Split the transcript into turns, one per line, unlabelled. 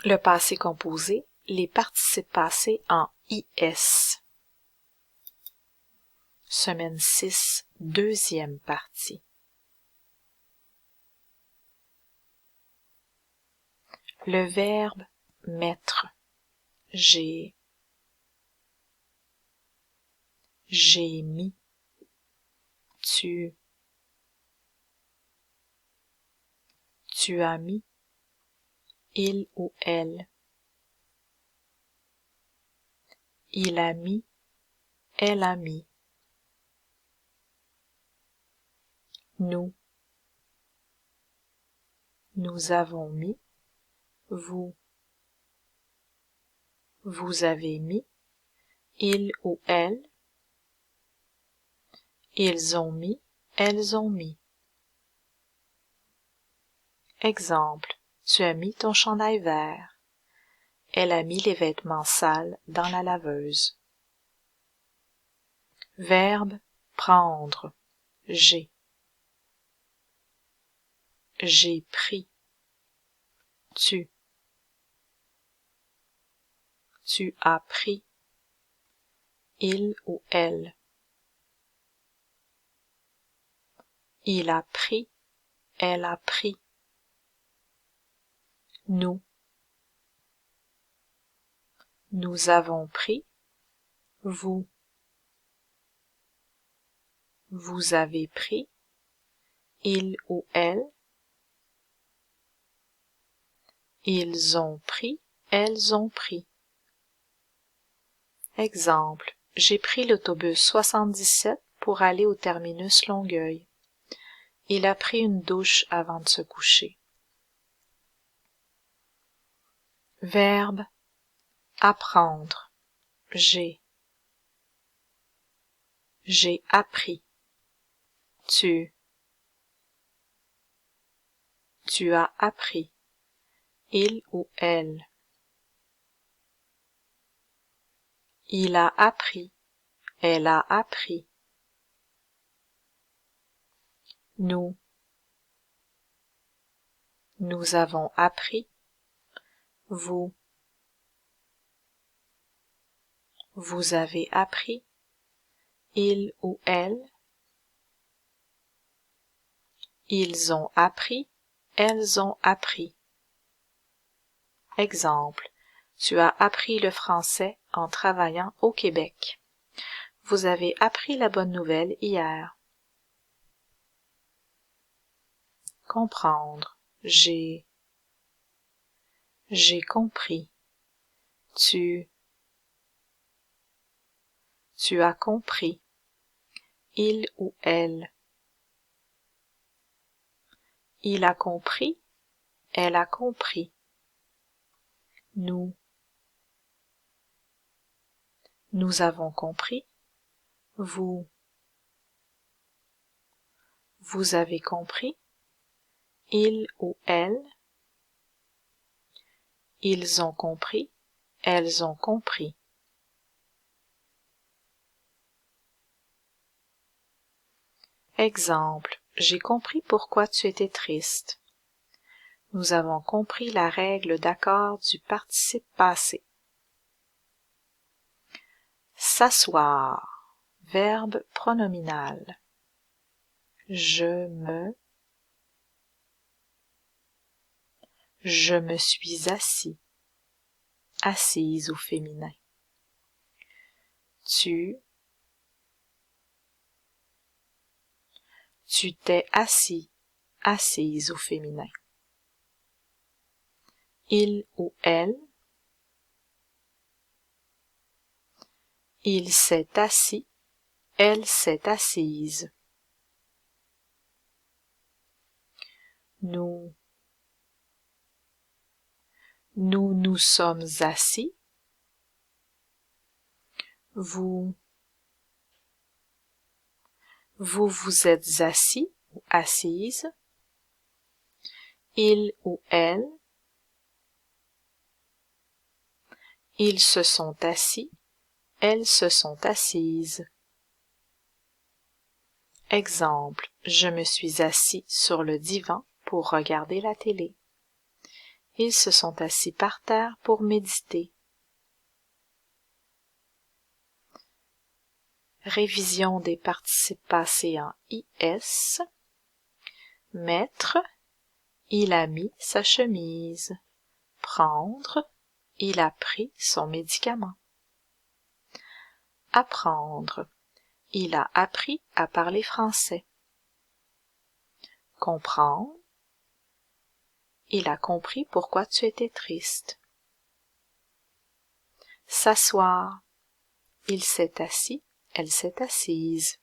Le passé composé, les participes passés en IS. Semaine 6, deuxième partie. Le verbe mettre. J'ai mis. Tu as mis. Il ou elle. Il a mis. Elle a mis. Nous avons mis. Vous avez mis. Il ou elle. Ils ont mis. Elles ont mis. Exemple. Tu as mis ton chandail vert. Elle a mis les vêtements sales dans la laveuse. Verbe prendre. J'ai pris. Tu as pris. Il ou elle. Il a pris. Elle a pris. Nous avons pris. Vous avez pris. Il ou elle. Ils ont pris. Elles ont pris. Exemple. J'ai pris l'autobus 77 pour aller au terminus Longueuil. Il a pris une douche avant de se coucher. Verbe apprendre. J'ai appris. Tu as appris. Il ou elle. Il a appris. Elle a appris. Nous avons appris. Vous avez appris. Il ou elle. Ils ont appris. Elles ont appris. Exemple. Tu as appris le français en travaillant au Québec. Vous avez appris la bonne nouvelle hier. Comprendre. J'ai compris. Tu as compris. Il ou elle. Il a compris. Elle a compris. Nous avons compris. Vous avez compris. Il ou elle. Ils ont compris. Elles ont compris. Exemple. J'ai compris pourquoi tu étais triste. Nous avons compris la règle d'accord du participe passé. S'asseoir. Verbe pronominal. Je me suis assis. Assise au féminin. Tu t'es assis. Assise au féminin. Il ou elle. Il s'est assis. Elle s'est assise. Nous sommes assis. Vous êtes assis ou assise. Il ou elle. Ils se sont assis. Elles se sont assises. Exemple. Je me suis assis sur le divan pour regarder la télé. Ils se sont assis par terre pour méditer. Révision des participes passés en IS. Mettre, il a mis sa chemise. Prendre, il a pris son médicament. Apprendre, il a appris à parler français. Comprendre, il a compris pourquoi tu étais triste. S'asseoir, il s'est assis, elle s'est assise.